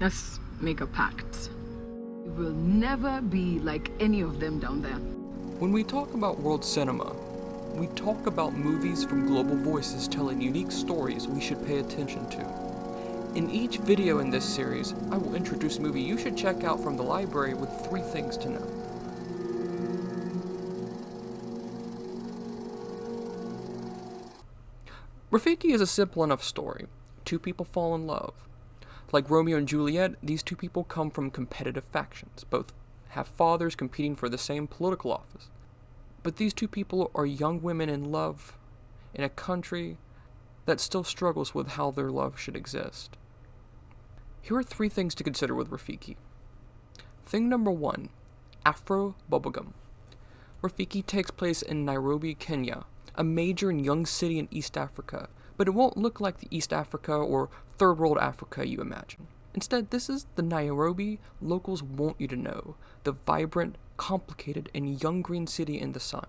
Let's make a pact. It will never be like any of them down there. When we talk about world cinema, we talk about movies from global voices telling unique stories we should pay attention to. In each video in this series, I will introduce a movie you should check out from the library with 3 things to know. Rafiki is a simple enough story. 2 people fall in love. Like Romeo and Juliet, these 2 people come from competitive factions. Both have fathers competing for the same political office. But these 2 people are young women in love in a country that still struggles with how their love should exist. Here are 3 things to consider with Rafiki. Thing number 1, Afro bubblegum. Rafiki takes place in Nairobi, Kenya, a major and young city in East Africa, but it won't look like the East Africa or Third World Africa you imagine. Instead, this is the Nairobi locals want you to know, the vibrant, complicated, and young green city in the sun.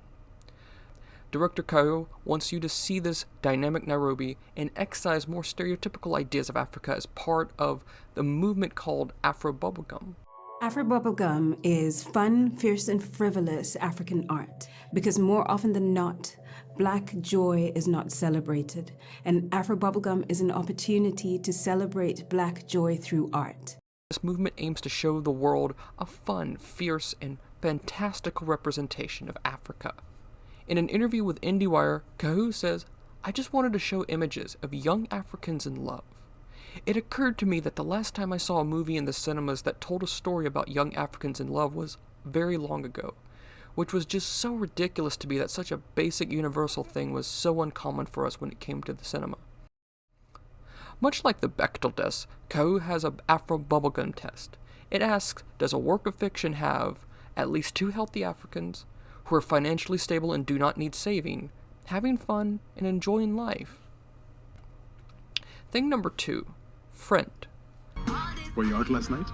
Director Kahiu wants you to see this dynamic Nairobi and excise more stereotypical ideas of Africa as part of the movement called Afro bubblegum. Afro bubblegum is fun, fierce, and frivolous African art because more often than not, Black joy is not celebrated, and Afro bubblegum is an opportunity to celebrate Black joy through art. This movement aims to show the world a fun, fierce, and fantastical representation of Africa. In an interview with IndieWire, Kahiu says, "I just wanted to show images of young Africans in love. It occurred to me that the last time I saw a movie in the cinemas that told a story about young Africans in love was very long ago, which was just so ridiculous to me that such a basic universal thing was so uncommon for us when it came to the cinema." Much like the Bechdel test, Kahiu has an Afro bubblegum test. It asks, does a work of fiction have at least 2 healthy Africans who are financially stable and do not need saving, having fun, and enjoying life? Thing number 2, friend. Were you out last night?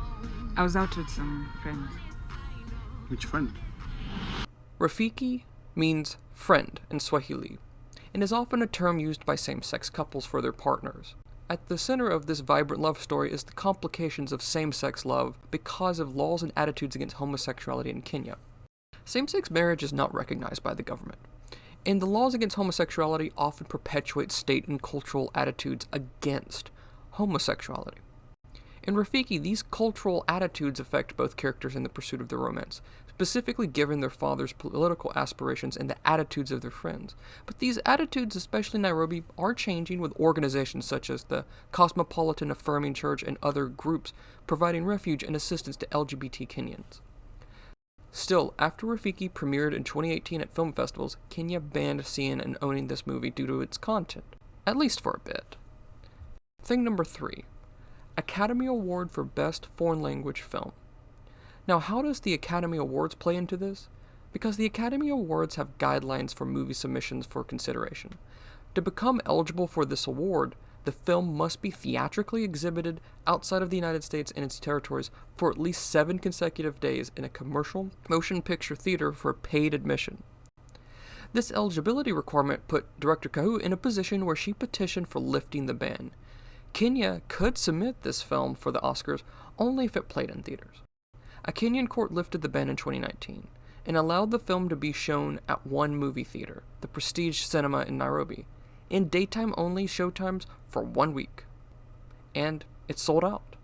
I was out with some friends. Which friend? Rafiki means friend in Swahili, and is often a term used by same-sex couples for their partners. At the center of this vibrant love story is the complications of same-sex love because of laws and attitudes against homosexuality in Kenya. Same-sex marriage is not recognized by the government, and the laws against homosexuality often perpetuate state and cultural attitudes against homosexuality. In Rafiki, these cultural attitudes affect both characters in the pursuit of their romance, specifically given their father's political aspirations and the attitudes of their friends. But these attitudes, especially in Nairobi, are changing with organizations such as the Cosmopolitan Affirming Church and other groups providing refuge and assistance to LGBT Kenyans. Still, after Rafiki premiered in 2018 at film festivals, Kenya banned seeing and owning this movie due to its content, at least for a bit. Thing number 3, Academy Award for Best Foreign Language Film. Now, how does the Academy Awards play into this? Because the Academy Awards have guidelines for movie submissions for consideration. To become eligible for this award, the film must be theatrically exhibited outside of the United States and its territories for at least 7 consecutive days in a commercial motion picture theater for paid admission. This eligibility requirement put Director Kahiu in a position where she petitioned for lifting the ban. Kenya could submit this film for the Oscars only if it played in theaters. A Kenyan court lifted the ban in 2019 and allowed the film to be shown at one movie theater, the Prestige Cinema in Nairobi, in daytime-only showtimes for 1 week. And it sold out.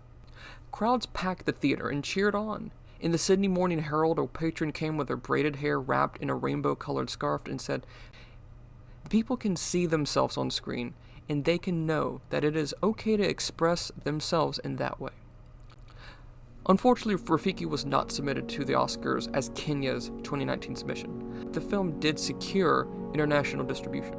Crowds packed the theater and cheered on. In the Sydney Morning Herald, a patron came with her braided hair wrapped in a rainbow-colored scarf and said, "People can see themselves on screen, and they can know that it is okay to express themselves in that way." Unfortunately, Rafiki was not submitted to the Oscars as Kenya's 2019 submission. The film did secure international distribution.